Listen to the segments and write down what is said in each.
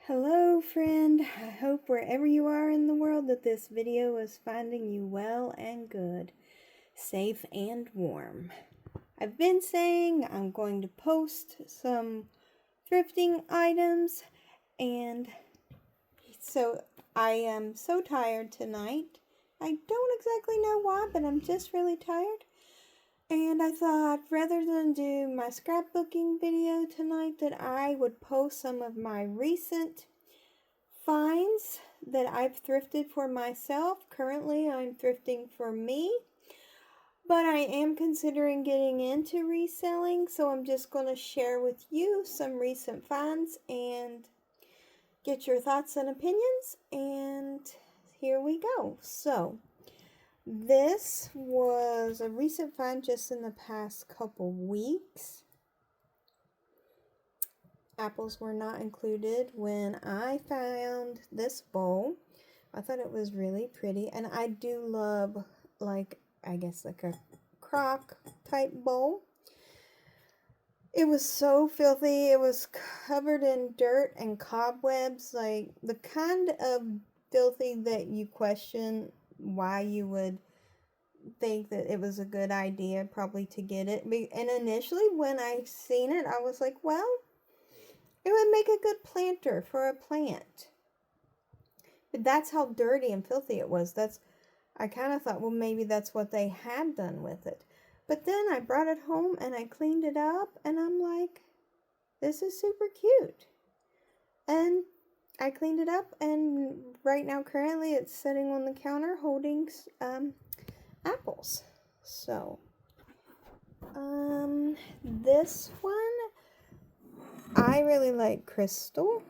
Hello friend, I hope wherever you are in the world that this video is finding you well and good, safe and warm. I've been saying I'm going to post some thrifting items, and so I am so tired tonight. I don't exactly know why, but I'm just really tired. And I thought rather than do my scrapbooking video tonight that I would post some of my recent finds that I've thrifted for myself. Currently I'm thrifting for me, but I am considering getting into reselling, so I'm just going to share with you some recent finds and get your thoughts and opinions, and here we go. So this was a recent find just in the past couple weeks. Apples were not included when I found this bowl. I thought it was really pretty, and I do love, I guess like a crock type bowl. It was so filthy. It was covered in dirt and cobwebs, like the kind of filthy that you question why you would think that it was a good idea probably to get it. And initially when I seen it, I was like, well, it would make a good planter for a plant. But that's how dirty and filthy it was. I kind of thought, well, maybe that's what they had done with it. But then I brought it home and I cleaned it up, and I'm like, this is super cute. And I cleaned it up, and right now currently it's sitting on the counter holding apples. So this one, I really like crystal.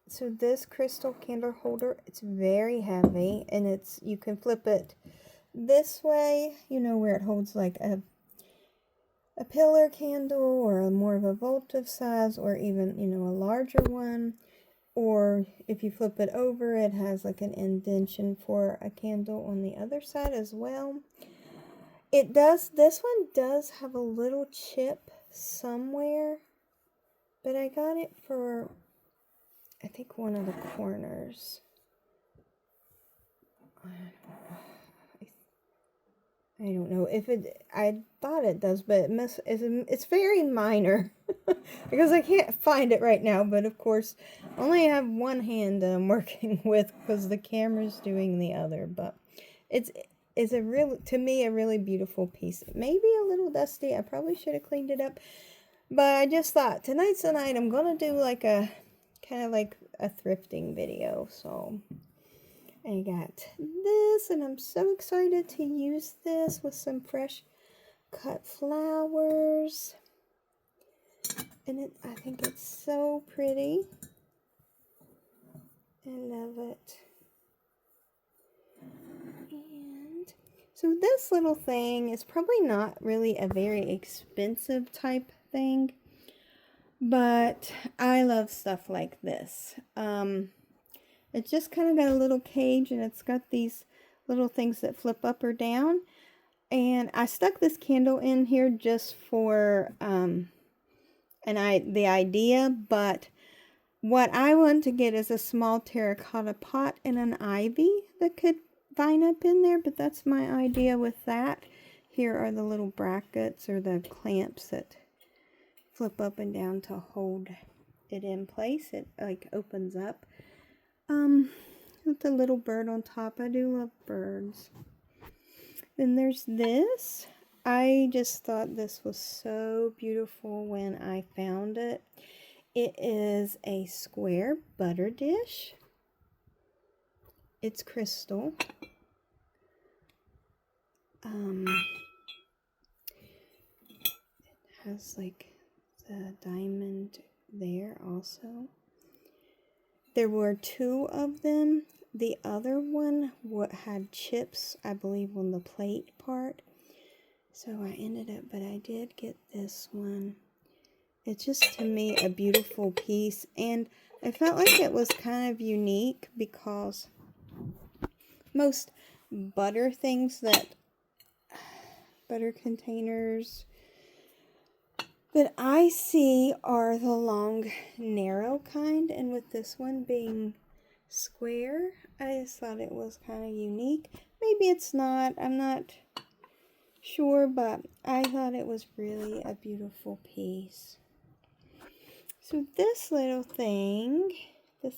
So this crystal candle holder, it's very heavy, and you can flip it this way, where it holds like a pillar candle, or more of a votive size, or even, a larger one. Or if you flip it over, it has like an indentation for a candle on the other side as well. This one does have a little chip somewhere, but I got it for, I think, one of the corners. I don't know if I thought it does, but it's very minor because I can't find it right now. But of course, I only have one hand that I'm working with because the camera's doing the other. But it's to me, a really beautiful piece. Maybe a little dusty. I probably should have cleaned it up. But I just thought tonight's the night I'm going to do like a kind of like a thrifting video. So I got this, and I'm so excited to use this with some fresh cut flowers. And I think it's so pretty. I love it. And so this little thing is probably not really a very expensive type thing, but I love stuff like this. It's just kind of got a little cage, and it's got these little things that flip up or down. And I stuck this candle in here just for the idea, but what I want to get is a small terracotta pot and an ivy that could vine up in there, but that's my idea with that. Here are the little brackets or the clamps that flip up and down to hold it in place. It like opens up. With the little bird on top. I do love birds. Then there's this. I just thought this was so beautiful when I found it. It is a square butter dish. It's crystal. It has like the diamond there also. There were two of them. The other one had chips, I believe, on the plate part. So but I did get this one. It's just, to me, a beautiful piece. And I felt like it was kind of unique because most butter things butter containers, that I see are the long, narrow kind, and with this one being square, I just thought it was kind of unique. Maybe it's not, I'm not sure, but I thought it was really a beautiful piece. So this little thing, the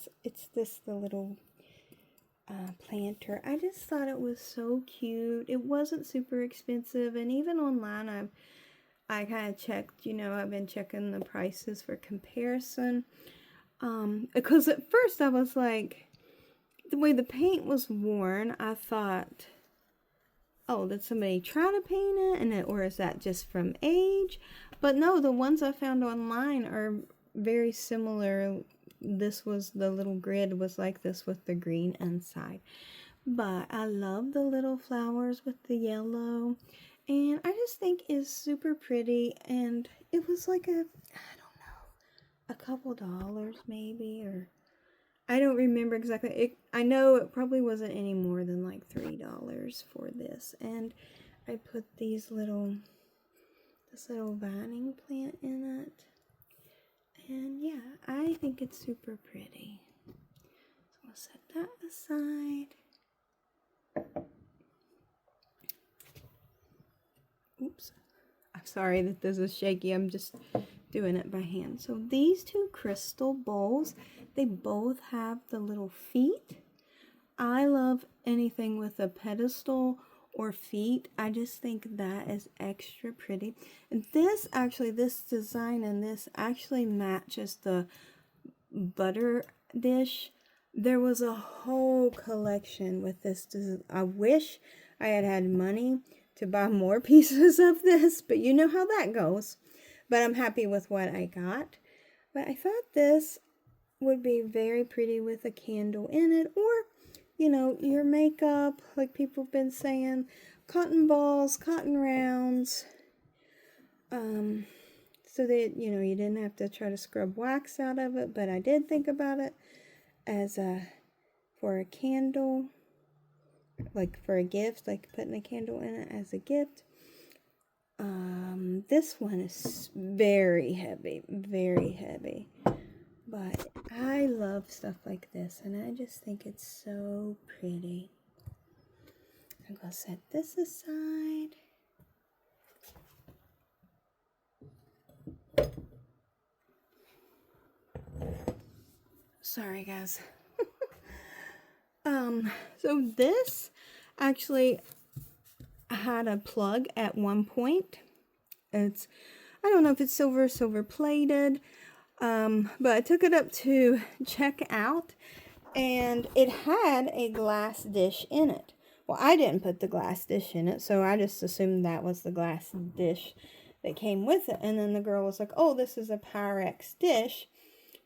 little planter. I just thought it was so cute. It wasn't super expensive, and even online I kind of checked, I've been checking the prices for comparison. Because at first I was like, the way the paint was worn, I thought, oh, did somebody try to paint it, or is that just from age? But no, the ones I found online are very similar. The little grid was like this with the green inside. But I love the little flowers with the yellow. And I just think it's super pretty. And it was like a couple dollars maybe. Or I don't remember exactly. I know it probably wasn't any more than like $3 for this. And I put this little vining plant in it. And yeah, I think it's super pretty. So I'll set that aside. Oops. I'm sorry that this is shaky. I'm just doing it by hand. So these two crystal bowls, they both have the little feet. I love anything with a pedestal or feet. I just think that is extra pretty. And this design and this actually matches the butter dish. There was a whole collection with this. I wish I had money to buy more pieces of this, but you know how that goes. But I'm happy with what I got. But I thought this would be very pretty with a candle in it, or your makeup, like people have been saying, cotton balls, cotton rounds, so that, you didn't have to try to scrub wax out of it, but I did think about it as for a candle, like for a gift, like putting a candle in it as a gift. This one is very heavy, but I love stuff like this, and I just think it's so pretty. I'm going to set this aside. Sorry, guys. So this actually had a plug at one point. I don't know if it's silver plated, but I took it up to check out, and it had a glass dish in it. Well, I didn't put the glass dish in it, so I just assumed that was the glass dish that came with it. And then the girl was like, oh, this is a Pyrex dish.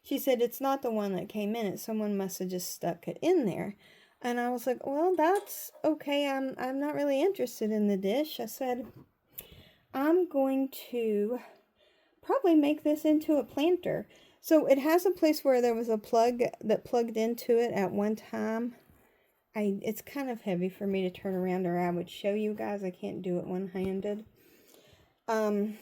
She said it's not the one that came in it. Someone must have just stuck it in there. And I was like, well, that's okay. I'm not really interested in the dish. I said, I'm going to probably make this into a planter. So it has a place where there was a plug that plugged into it at one time. It's kind of heavy for me to turn around, or I would show you guys. I can't do it one-handed. But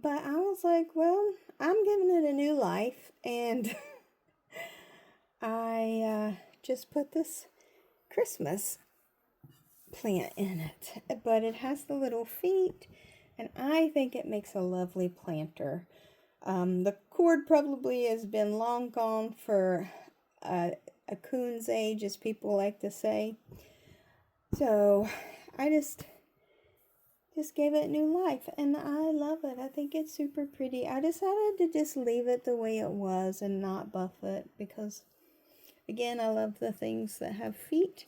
I was like, well, I'm giving it a new life, and I just put this Christmas plant in it. But it has the little feet, and I think it makes a lovely planter. The cord probably has been long gone for a coon's age, as people like to say. So I just gave it new life, and I love it. I think it's super pretty. I decided to just leave it the way it was and not buff it, because again, I love the things that have feet,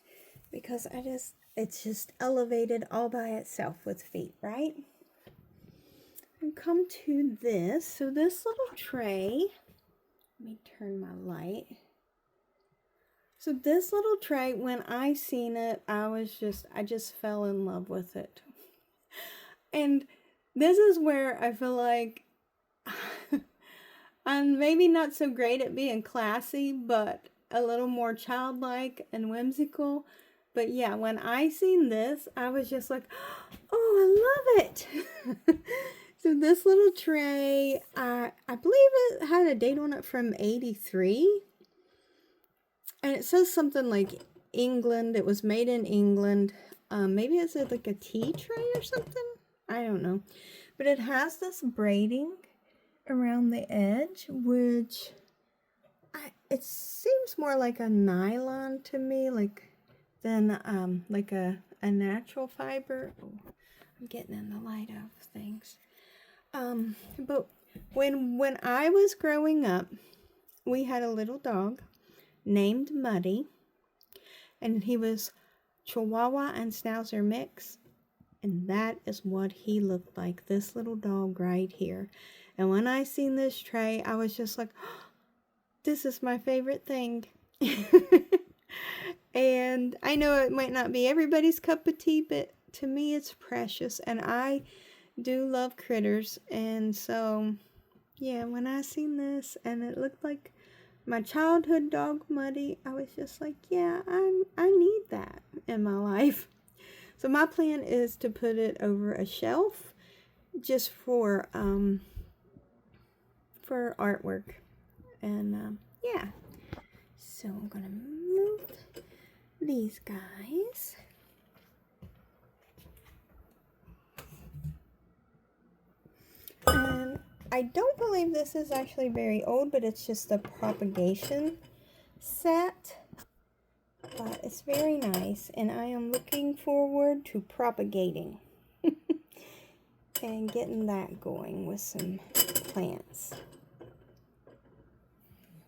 because it's just elevated all by itself with feet, right? And come to this. So this little tray, let me turn my light. So this little tray, when I seen it, I just fell in love with it. And this is where I feel like I'm maybe not so great at being classy, but a little more childlike and whimsical. But yeah, when I seen this, I was just like, oh, I love it. So this little tray, I believe it had a date on it from 83. And it says something like England. It was made in England. Maybe it's like a tea tray or something. I don't know. But it has this braiding around the edge, which it seems more like a nylon to me, than like a natural fiber. Oh, I'm getting in the light of things. But when I was growing up, we had a little dog named Muddy, and he was Chihuahua and Schnauzer mix, and that is what he looked like, this little dog right here. And when I seen this tray, I was just like, oh, this is my favorite thing. And I know it might not be everybody's cup of tea, but to me it's precious, and I do love critters. And so yeah, when I seen this and it looked like my childhood dog Muddy, I was just like, yeah, I need that in my life. So my plan is to put it over a shelf just for artwork. And yeah, so I'm gonna move these guys. And I don't believe this is actually very old, but it's just a propagation set. But it's very nice, and I am looking forward to propagating and getting that going with some plants.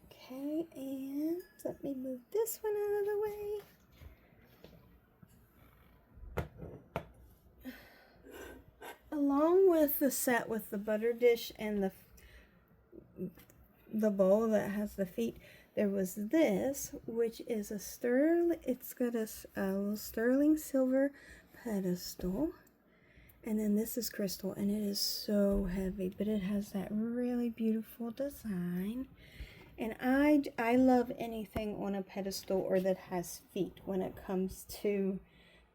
Okay, and let me move this one out of the way. Along with the set with the butter dish and the bowl that has the feet, there was this, which is it's got a little sterling silver pedestal. And then this is crystal, and it is so heavy, but it has that really beautiful design. And I love anything on a pedestal or that has feet when it comes to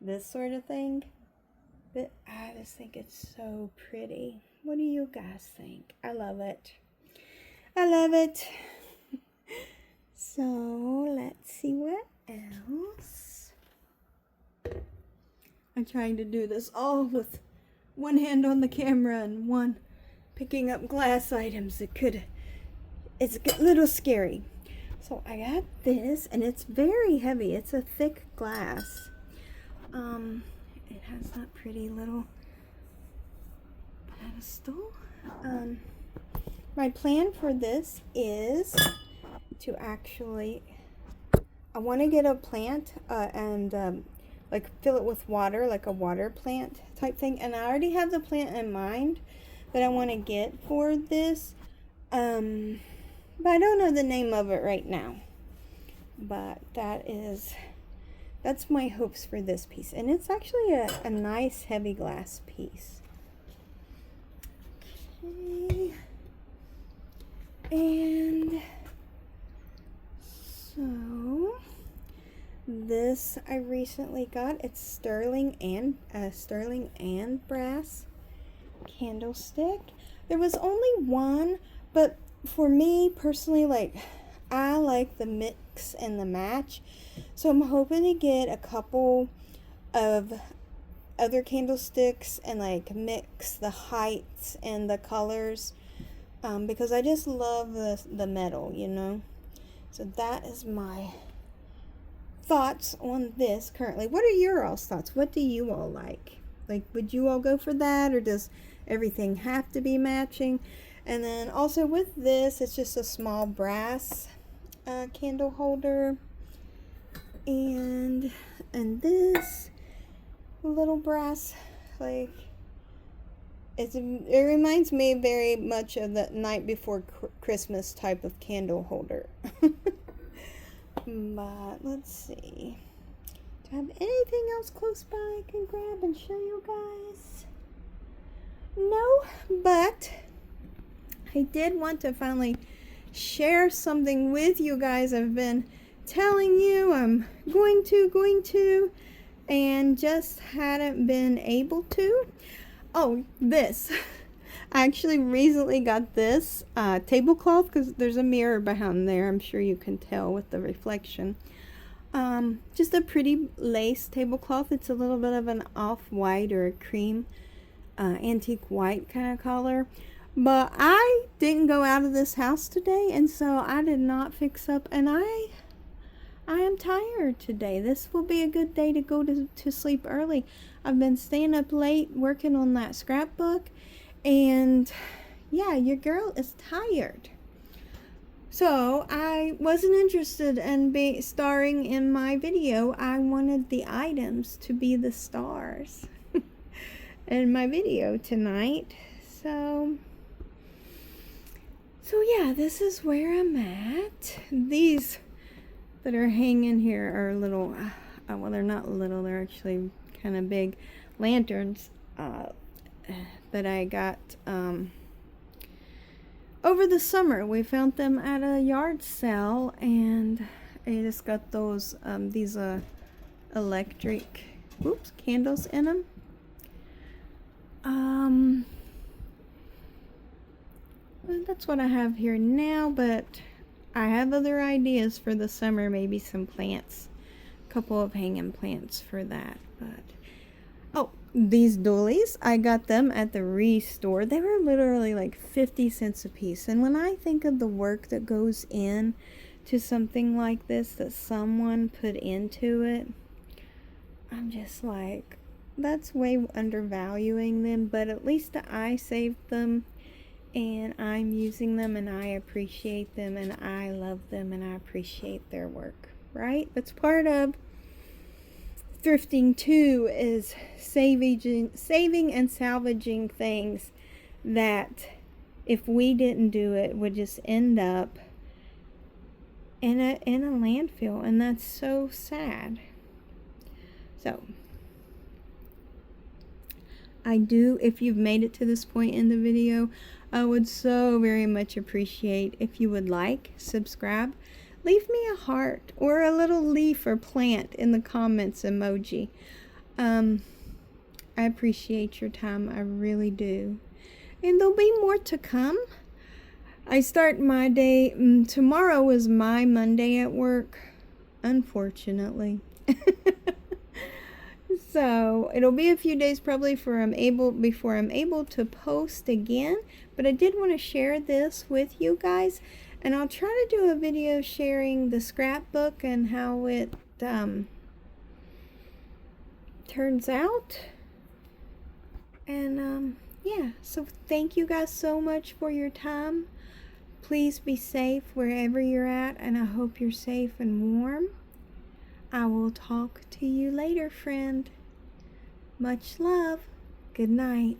this sort of thing. But I just think it's so pretty. What do you guys think? I love it. I love it. So let's see what else. I'm trying to do this all with one hand on the camera and one picking up glass items. It's a little scary. So I got this, and it's very heavy. It's a thick glass. It has that pretty little pedestal. My plan for this is to actually, I want to get a plant and like fill it with water, like a water plant type thing. And I already have the plant in mind that I want to get for this. But I don't know the name of it right now. But that's my hopes for this piece. And it's actually a nice heavy glass piece. Okay. And so this I recently got. It's sterling and brass candlestick. There was only one, but for me personally, like, I like the mix and the match. So I'm hoping to get a couple of other candlesticks and like mix the heights and the colors, because I just love the metal, you know. So that is my thoughts on this currently. What are your all's thoughts? What do you all like? Like, would you all go for that, or does everything have to be matching? And then also with this, it's just a small brass candle holder, and this little brass, like, it reminds me very much of the night before Christmas type of candle holder. But let's see, do I have anything else close by I can grab and show you guys? No, but I did want to finally share something with you guys. I've been telling you I'm going to, and just hadn't been able to. Oh, this. I actually recently got this tablecloth because there's a mirror behind there. I'm sure you can tell with the reflection. Just a pretty lace tablecloth. It's a little bit of an off-white or a cream antique white kind of color. But I didn't go out of this house today, and so I did not fix up, and I am tired today. This will be a good day to go to sleep early. I've been staying up late working on that scrapbook, and yeah, your girl is tired. So I wasn't interested in starring in my video. I wanted the items to be the stars in my video tonight. So yeah, this is where I'm at. These that are hanging here are little, well, they're not little, they're actually kind of big lanterns that I got over the summer. We found them at a yard sale, and I just got those these electric candles in them. That's what I have here now, but I have other ideas for the summer, maybe some plants, a couple of hanging plants for that. But oh, these doilies, I got them at the Restore. They were literally like 50 cents a piece, and when I think of the work that goes in to something like this that someone put into it, I'm just like, that's way undervaluing them. But at least I saved them, and I'm using them, and I appreciate them, and I love them, and I appreciate their work, right? That's part of thrifting too, is saving and salvaging things that if we didn't do it would just end up in a landfill, and that's so sad. So if you've made it to this point in the video, I would so very much appreciate if you would like, subscribe, leave me a heart or a little leaf or plant in the comments emoji. I appreciate your time, I really do. And there'll be more to come. I start my day, tomorrow is my Monday at work, unfortunately. So it'll be a few days probably before I'm able to post again, but I did want to share this with you guys, and I'll try to do a video sharing the scrapbook and how it turns out. And yeah, so thank you guys so much for your time. Please be safe wherever you're at, and I hope you're safe and warm. I will talk to you later, friend. Much love. Good night.